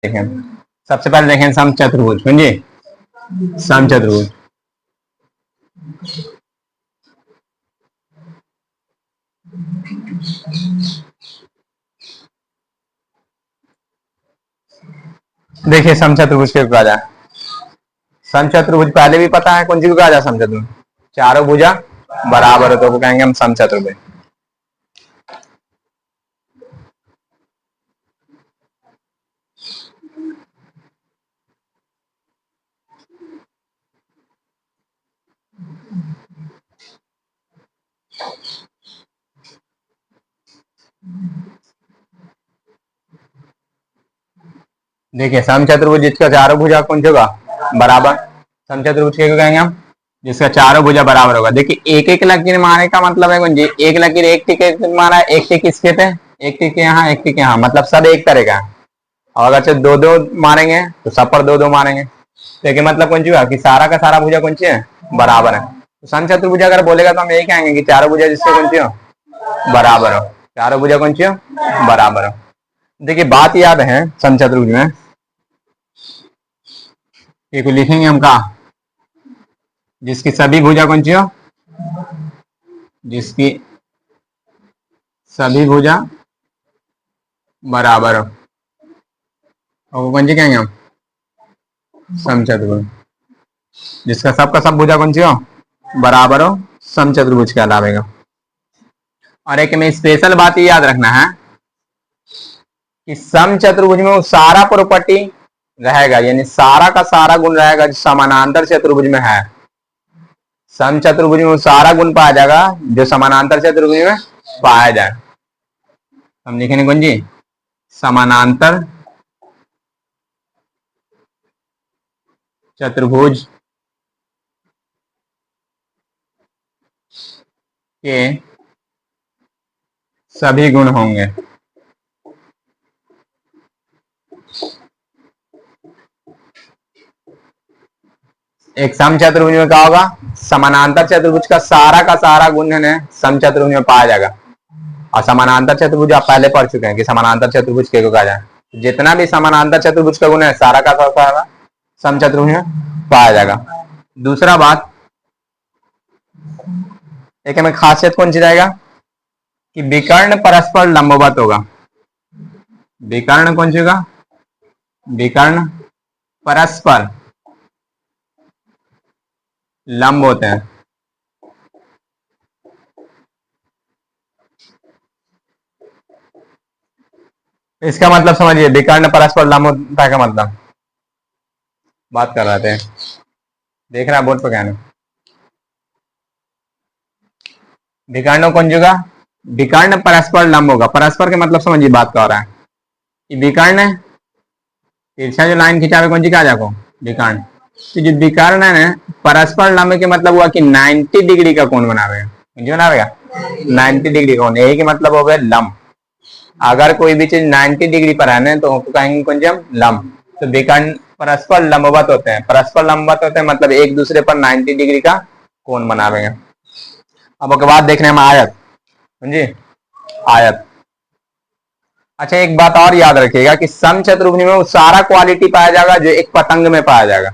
देखें, सबसे पहले देखें समचतुर्भुज। समझिए, समचतुर्भुज देखिए, समचतुर्भुज के कहा जाए, समचतुर्भुज पहले भी पता है कौन सी को कहा जाए समचतुर्भुज, चारों भुजा बराबर हो तो कहेंगे हम समचतुर्भुज। देखिए, समचतुर्भुज जिसका चारों भुजा कौन सी होगा बराबर, समचतुर्भुज के कहेंगे हम जिसका चारों भुजा बराबर होगा। देखिए, एक एक लकीर मारने का मतलब है कौन जी, एक लकीर एक टिक मारा, एक टिक इसके थे, एक टिक यहाँ, एक टिक यहाँ, मतलब सब एक तरह का। और अगर दो दो मारेंगे तो सब पर दो दो मारेंगे। देखिए मतलब कौन सी हुआ कि सारा का सारा भुजा कौन सी है बराबर है। तो समचतुर्भुज अगर बोलेगा तो हम यही कहेंगे कि चारों भुजा जिससे कौन सी हो बराबर हो, चारों भुजा कौन सी हो बराबर हो। देखिए बात याद है समचतुर्भुज में, एक लिखेंगे हम का, जिसकी सभी भुजा कौन सी हो, जिसकी सभी भुजा बराबर हो, और कौन सी कहेंगे हम समचतुर्भुज, जिसका सबका सब भुजा कौन सी हो बराबर हो, समचतुर्भुज कहलावेगा। और एक में स्पेशल बात ये याद रखना है कि समचतुर्भुज में वो सारा प्रॉपर्टी रहेगा, यानी सारा का सारा गुण रहेगा जो समानांतर चतुर्भुज में है। समचतुर्भुज में वो सारा गुण पाया जाएगा जो समानांतर चतुर्भुज में पाया जाए। हम लिखेंगे कौन जी, समानांतर चतुर्भुज के सभी गुण होंगे। एक समचतुर्भुज में क्या होगा, समानांतर चतुर्भुज का सारा गुण है समचतुर्भुज में पाया जाएगा। और समानांतर चतुर्भुज आप पहले पढ़ चुके हैं कि समानांतर चतुर्भुज के को कहा जाए, जितना भी समानांतर चतुर्भुज का गुण है सारा का सारा समचतुर्भुज में पाया जाएगा। दूसरा बात, एक में खासियत कौन सी रहेगा कि विकर्ण परस्पर लंबवत होगा। विकर्ण कौन सी होगा, विकर्ण परस्पर लंब होते हैं। इसका मतलब समझिए, विकर्ण परस्पर लंब होता है का मतलब बात कर रहे थे, देख रहे हैं बोर्ड पर क्या नहीं, विकर्ण कौन होगा, विकर्ण परस्पर लंब होगा। परस्पर के मतलब समझिए बात कर रहा है कि विकर्ण तिरछा जो लाइन खिंचावे कौन सी कहा जाको विकर्ण, तो जो विकर्ण है ना परस्पर लंब के मतलब हुआ कि 90 डिग्री का कोण बनावेगा, जो बनावेगा 90 डिग्री कोण, यही के मतलब हो गया लंब। अगर कोई भी चीज 90 डिग्री पर है ना तो कहेंगे कौन सी लंब। तो विकर्ण परस्पर लंबवत होते हैं, परस्पर लंबवत होते हैं मतलब एक दूसरे पर 90 डिग्री का कोण बनावेगा। अब उसके बाद देखने में आयत, समझिए आयत। अच्छा एक बात और याद रखिएगा कि समचतुर्भुज में वो सारा क्वालिटी पाया जाएगा जो एक पतंग में पाया जाएगा।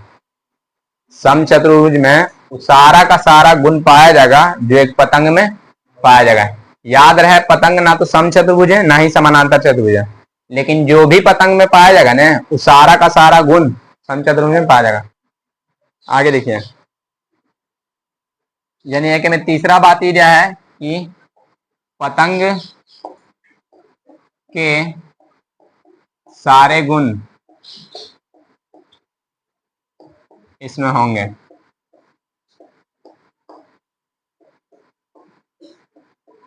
समचतुर्भुज में वो सारा का सारा गुण पाया जाएगा जो एक पतंग में पाया जाएगा। याद रहे पतंग ना तो समचतुर्भुज है ना ही समानांतर चतुर्भुज है, लेकिन जो भी पतंग में पाया जाएगा ना वो सारा का सारा गुण समचतुर्भुज में पाया जाएगा। आगे देखिए, यानी एक में तीसरा बात ये है कि पतंग के सारे गुण इसमें होंगे।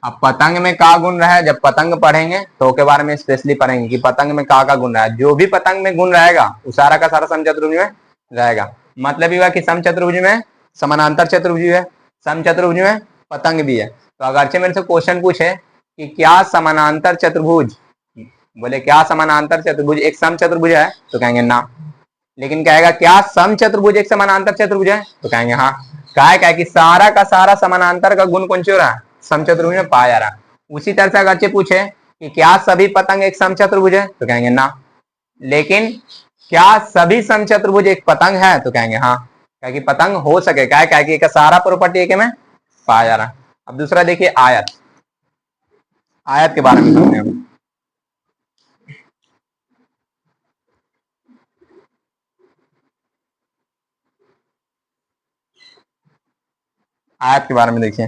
अब पतंग में का गुण रहा है, जब पतंग पढ़ेंगे तो के बारे में स्पेशली पढ़ेंगे कि पतंग में का गुण रहा है। जो भी पतंग में गुण रहेगा वो सारा का सारा समचतुर्भुज में रहेगा। मतलब ये हुआ कि समचतुर्भुज में समानांतर चतुर्भुज है, समचतुर्भुज में पतंग भी है। तो अगरचे मेरे से क्वेश्चन पूछे कि क्या समानांतर चतुर्भुज, बोले क्या समानांतर चतुर्भुज एक समचतुर्भुज है तो कहेंगे ना, लेकिन कहेगा क्या समचतुर्भुज एक समानांतर चतुर्भुज है तो कहेंगे हाँ। क्या कि सारा का सारा समानांतर का गुण कौन सी हो रहा है समचतुर्भुज में पाया जा रहा है। उसी तरह से अगर पूछे कि क्या सभी पतंग एक समचतुर्भुज है तो कहेंगे ना। लेकिन क्या सभी समचतुर्भुज एक पतंग है, तो कहेंगे हाँ, क्या कि पतंग हो सके, क्या है, क्या कि सारा प्रॉपर्टी एक में पाया जा रहा। अब दूसरा देखिए आयत, आयत के बारे में समझते हैं। आयत के बारे में देखिए,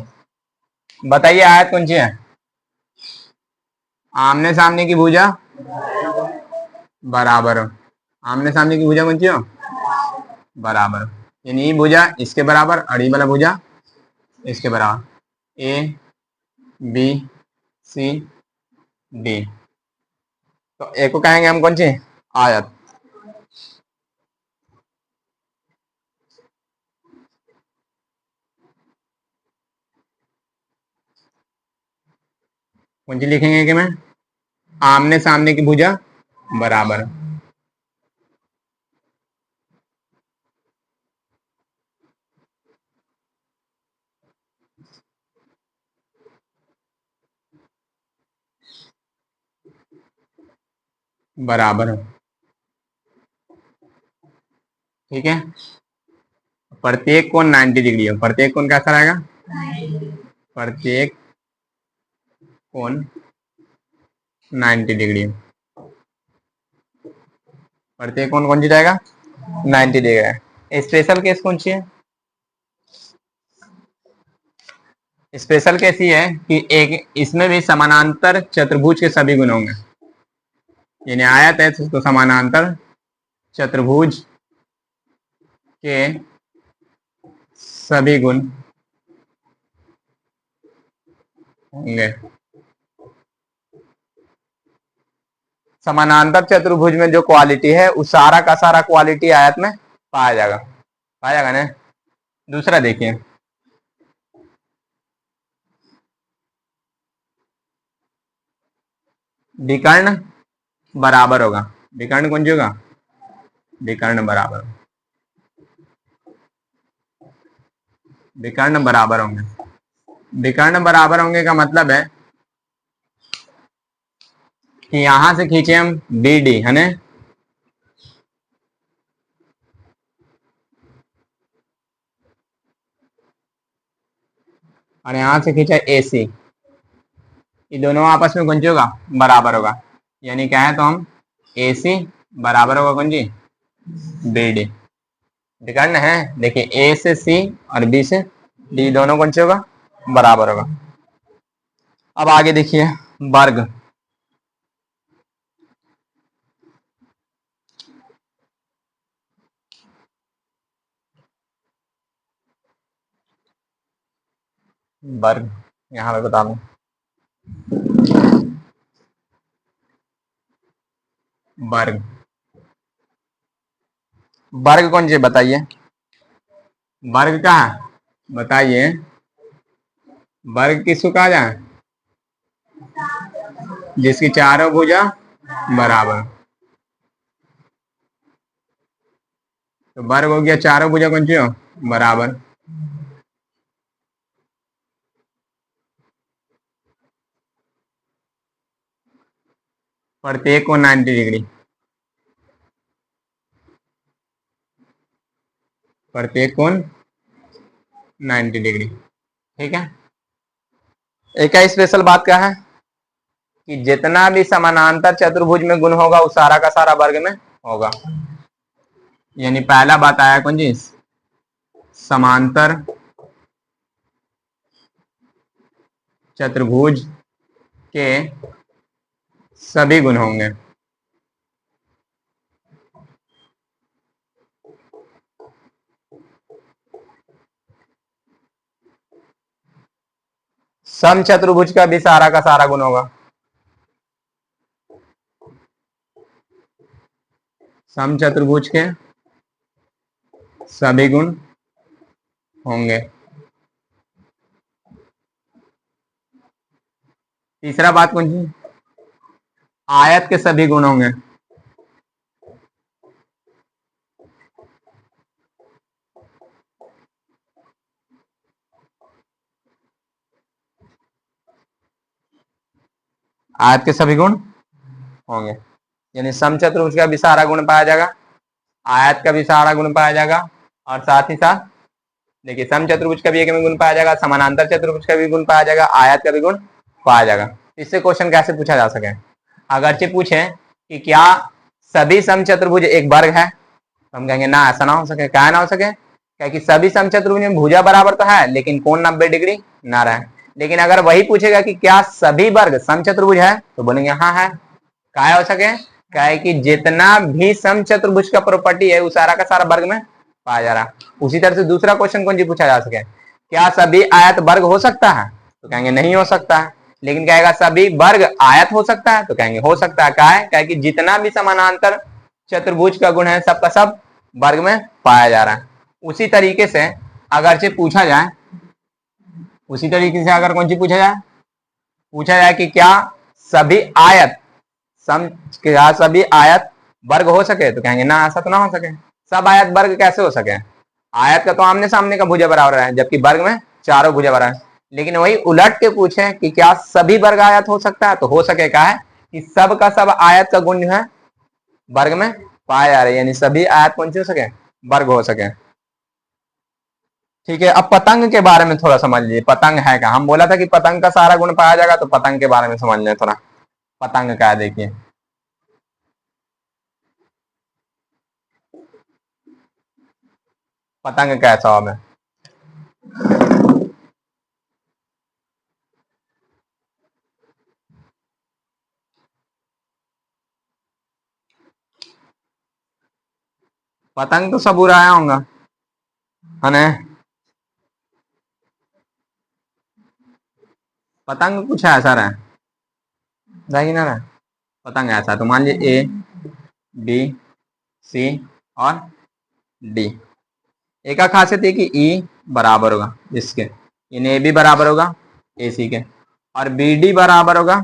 बताइए आयत कौन सी है? आमने सामने की भुजा बराबर हो, आमने सामने की भुजा कौन सी हो? बराबर, यानी ये भुजा इसके बराबर और ये वाला भुजा इसके बराबर, ए बी सी डी, तो ए को कहेंगे हम कौन सी? आयत। कौन सी लिखेंगे कि मैं? आमने सामने की भुजा बराबर, बराबर हो, ठीक है। प्रत्येक कोण 90 डिग्री हो, प्रत्येक कोण कैसा रहेगा? प्रत्येक कोण 90 डिग्री हो, प्रत्येक कोण कौन सी जाएगा? 90 डिग्री। स्पेशल केस कौन सी है? स्पेशल केस ये है कि एक इसमें भी समानांतर चतुर्भुज के सभी गुण होंगे, यानी आयत है तो समानांतर चतुर्भुज के सभी गुण होंगे। समानांतर चतुर्भुज में जो क्वालिटी है उस सारा का सारा क्वालिटी आयत में पाया जाएगा, पाया जाएगा ना। दूसरा देखिए, विकर्ण बराबर होगा, विकर्ण कौन सी होगा? विकर्ण बराबर, विकर्ण बराबर होंगे। विकर्ण बराबर होंगे का मतलब है कि यहां से खींचे हम बी डी है ना, और यहां से खींचा ए सी, ये दोनों आपस में कौन सी होगा? बराबर होगा। यानी क्या है, तो हम ए सी बराबर होगा कौन जी? B D. विकर्ण है, देखिए ए से सी और बी से डी दोनों कौन से होगा? बराबर होगा। अब आगे देखिए वर्ग, वर्ग यहां पे बता दूं, वर्ग, वर्ग कौन सी बताइए? वर्ग का बताइए, वर्ग किसको कहा जाए? जिसकी चारों भुजा बराबर, तो वर्ग हो गया चारों भुजा कौन सी हो? बराबर। प्रत्येक को 90 डिग्री, प्रत्येक कोण 90 डिग्री, ठीक है। एक स्पेशल बात क्या है कि जितना भी समानांतर चतुर्भुज में गुण होगा वो सारा का सारा वर्ग में होगा। यानी पहला बात आया कौन जी? समांतर चतुर्भुज के सभी गुण होंगे। सम चतुर्भुज का भी सारा का सारा गुण होगा, सम चतुर्भुज के सभी गुण होंगे। तीसरा बात कौन सी? आयत के सभी गुण होंगे। आयत के सभी गुण होंगे। यानी समचतुर्भुज का भी सारा गुण पाया जाएगा, आयत का भी सारा गुण पाया जाएगा, और साथ ही साथ देखिए समचतुर्भुज का भी एक में गुण पाया जाएगा, समानांतर चतुर्भुज का भी गुण पाया जाएगा, आयत का भी गुण पाया जाएगा। इससे क्वेश्चन कैसे पूछा जा सके, अगरचे पूछे कि क्या सभी समचतुर्भुज एक वर्ग है, तो हम कहेंगे ना, ऐसा ना हो सके। क्या ना हो सके, क्योंकि सभी समचतुर्भुज में भुजा बराबर तो है लेकिन कोण 90 डिग्री ना रहे। लेकिन अगर वही पूछेगा कि क्या सभी वर्ग समचतुर्भुज है, तो बोलेंगे हाँ है। क्या हो सके, क्या है कि जितना भी समचतुर्भुज का प्रॉपर्टी है वो सारा का सारा वर्ग में पाया जा रहा। उसी तरह से दूसरा क्वेश्चन कौन सी पूछा जा सके, क्या सभी आयत वर्ग हो सकता है, तो कहेंगे नहीं हो सकता है। लेकिन कहेगा सभी वर्ग आयत हो सकता है, तो कहेंगे हो सकता है। क्या है, क्या कि जितना भी समानांतर चतुर्भुज का गुण है सबका सब वर्ग में पाया जा रहा है। उसी तरीके से अगरचे पूछा जाए, उसी तरीके से अगर कौन सी पूछा जाए कि क्या सभी आयत क्या सभी आयत वर्ग हो सके, तो कहेंगे ना, ऐसा तो ना हो सके। सब आयत वर्ग कैसे हो सके, आयत का तो आमने सामने का भुजा बराबर है, जबकि वर्ग में चारों भुजा बराबर है। लेकिन वही उलट के पूछे कि क्या सभी वर्ग आयत हो सकता है, तो हो सके। क्या है कि सब का सब आयत का गुण जो है वर्ग में पाया जा रहा है, यानी सभी आयत कौन सी हो सके, वर्ग हो सके। ठीक है, अब पतंग के बारे में थोड़ा समझ लीजिए। पतंग है क्या, हम बोला था कि पतंग का सारा गुण पाया जाएगा, तो पतंग के बारे में समझ लें थोड़ा। पतंग क्या है देखिए, पतंग कैसा है। पतंग तो सब उड़ाया होगा है ना। पतंग कुछ ऐसा रहेगी ना रहे। पतंग ऐसा, तो मान लीजिए ए बी सी और डी। ए का खासियत है कि ई बराबर होगा इसके, इन ए बी बराबर होगा ए सी के, और बी डी बराबर होगा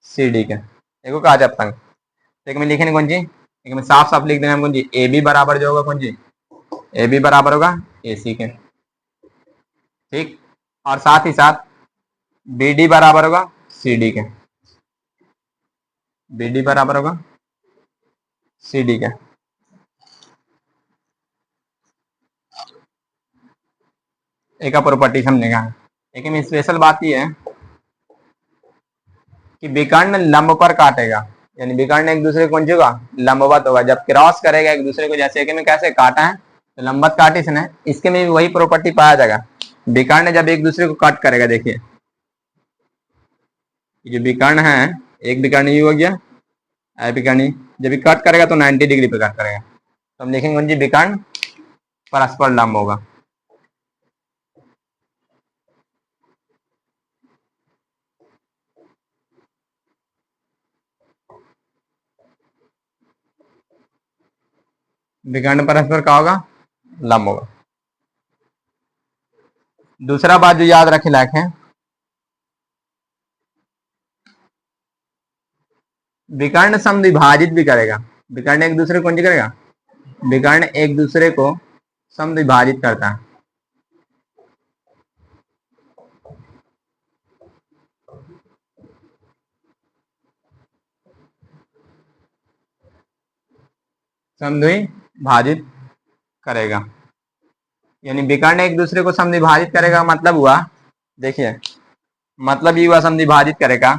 सी डी के। देखो कहा जाए पतंग, एक में लिखे नहीं कौन जी, एक में साफ साफ लिख देना कौन जी, ए बी बराबर जो होगा कौन जी, ए बी बराबर होगा ए सी के। ठीक, और साथ ही साथ बी डी बराबर होगा सी डी के, बी डी बराबर होगा सी डी के। एक प्रॉपर्टी समझेगा। लेकिन स्पेशल बात यह है कि विकर्ण लंब पर काटेगा, यानी विकर्ण एक दूसरे को कौन लंबवत होगा। जब क्रॉस करेगा एक दूसरे को, जैसे कि में कैसे काटा है तो लंबवत काटे इसने, इसके में भी वही प्रॉपर्टी पाया जाएगा। विकर्ण जब एक दूसरे को कट करेगा, देखिए जो विकर्ण है, एक विकर्ण ये हो गया, विकर्ण जब कट करेगा तो 90 डिग्री पे कट करेगा, तो हम लिखेंगे कौन जी, विकर्ण परस्पर लंब होगा। विकर्ण परस्पर क्या होगा, लंब होगा। दूसरा बात जो याद रखे लायक है, विकर्ण समद्विभाजित भी करेगा। विकर्ण एक दूसरे को कौन करेगा, विकर्ण एक दूसरे को समद्विभाजित करता है। समद्विभाजित करेगा, यानी विकर्ण एक दूसरे को समद्विभाजित करेगा। मतलब हुआ, देखिए मतलब ये हुआ समद्विभाजित करेगा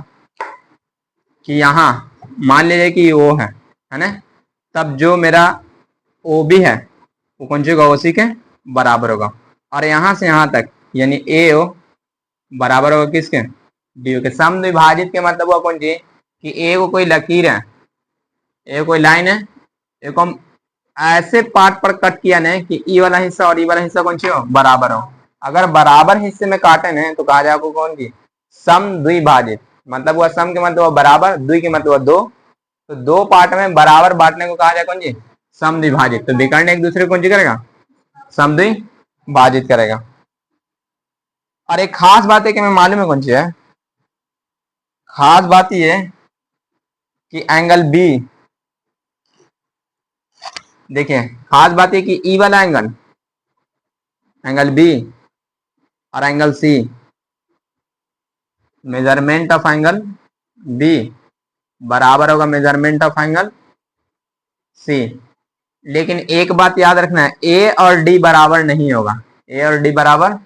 कि यहाँ मान लीजिए कि वो है ना, तब जो मेरा ओ बी है वो कौन सी होगा, उसी के बराबर होगा। और यहाँ से यहाँ तक यानी ए ओ बराबर होगा किसके, डी ओ के। समद्विभाजित के मतलब हुआ कौन सी, कि ए को कोई लकीर है, ए कोई लाइन है, एक हम ऐसे पार्ट पर कट किया ना कि ई वाला हिस्सा और ई वाला हिस्सा कौन सी हो, बराबर हो। अगर बराबर हिस्से में काटे ना तो कहा जाए आपको कौन सी, सम द्विभाजित। मतलब हुआ सम के मतलब हुआ बराबर, द्वि के मतलब हुआ दो, तो दो पार्ट में बराबर बांटने को कहा जाए कौन जी, सम द्विभाजित। तो विकर्ण एक दूसरे को कौन सी करेगा, सम द्विभाजित करेगा। और एक खास बात है कि मैं मालूम है कौन सी है, खास बात यह है कि एंगल बी, देखिए खास बात है कि ई वाला एंगल, एंगल बी और angle C, measurement of angle B बराबर होगा मेजरमेंट ऑफ एंगल सी। लेकिन एक बात याद रखना है, ए और डी बराबर नहीं होगा, ए और डी बराबर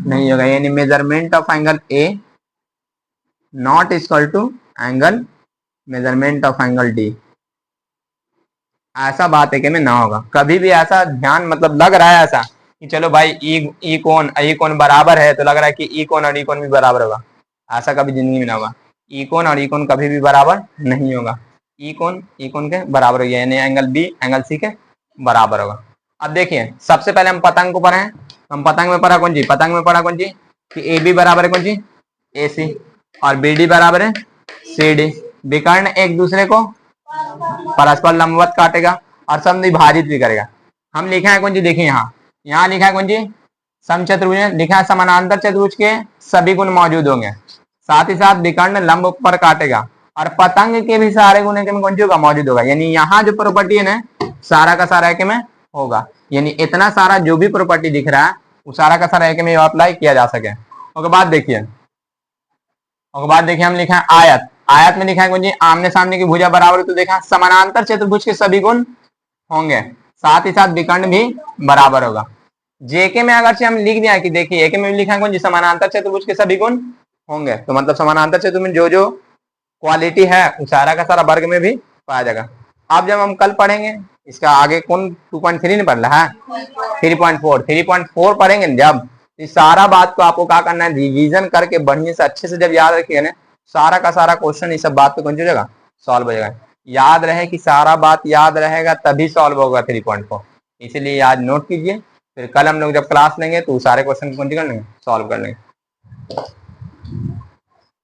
नहीं होगा, यानी measurement of angle A not equal to angle measurement of angle D. ऐसा बात है कि में ना होगा कभी भी, ऐसा ध्यान मतलब लग रहा है ऐसा कि चलो भाई ई कोण बराबर है तो लग रहा है कि ई कोण और ई कोण भी बराबर होगा, ऐसा कभी जिंदगी में ना होगा। ई कोण और ई कोण कभी भी बराबर नहीं होगा, ई कोण के बराबर होगा, यानी एंगल बी एंगल सी के बराबर होगा। अब देखिए सबसे पहले हम पतंग को पढ़े, हम पतंग में पढ़ा कौन जी, पतंग में पढ़ा कौन जी कि ए बी बराबर है कौन जी ए सी और बी डी बराबर है सी डी। विकर्ण एक दूसरे को परस्पर लंबवत काटेगा और समद्विभाजित भी करेगा। हम लिखे हैं कौन जी, देखिए यहाँ लिखा है कौन जी समचतुर्भुज में लिखा है समानांतर चतुर्भुज के सभी गुण मौजूद होंगे, साथ ही साथ विकर्ण लंब पर काटेगा और पतंग के भी सारे गुण एक में कौन सी होगा मौजूद होगा। यानी यहाँ जो प्रॉपर्टी है ना सारा का सारा एक में होगा, यानी इतना सारा जो भी प्रॉपर्टी दिख रहा है वो सारा का सारा एक में अप्लाई किया जा सके। उसके बाद देखिए हम लिखा है आयत, आयत में लिखा है कौन जी आमने सामने की भुजा बराबर, तो देखा समानांतर चतुर्भुज के सभी गुण होंगे, साथ ही साथ विकर्ण भी बराबर होगा। जेके में अगर से हम लिख दिया कि देखिए एके में लिखा है कौन जी समानांतर चतुर्भुज के सभी गुण होंगे, तो मतलब समानांतर चतुर्भुज में जो जो क्वालिटी है वो सारा का सारा वर्ग में भी पाया जाएगा। अब जब हम कल पढ़ेंगे इसका आगे कौन 2.3 नहीं पढ़ रहा है 3.4 पढ़ेंगे जब, इस सारा बात को आपको क्या करना है रिवीजन करके बढ़िया से अच्छे से जब याद रखिएगा ना सारा का सारा क्वेश्चन इस सब बात पे कौन जाएगा सॉल्व हो जाएगा। याद रहे कि सारा बात याद रहेगा तभी सॉल्व होगा 3.4, इसीलिए आज नोट कीजिए, फिर कल हम लोग जब क्लास लेंगे तो सारे क्वेश्चन को कौन कर लेंगे सॉल्व कर लेंगे।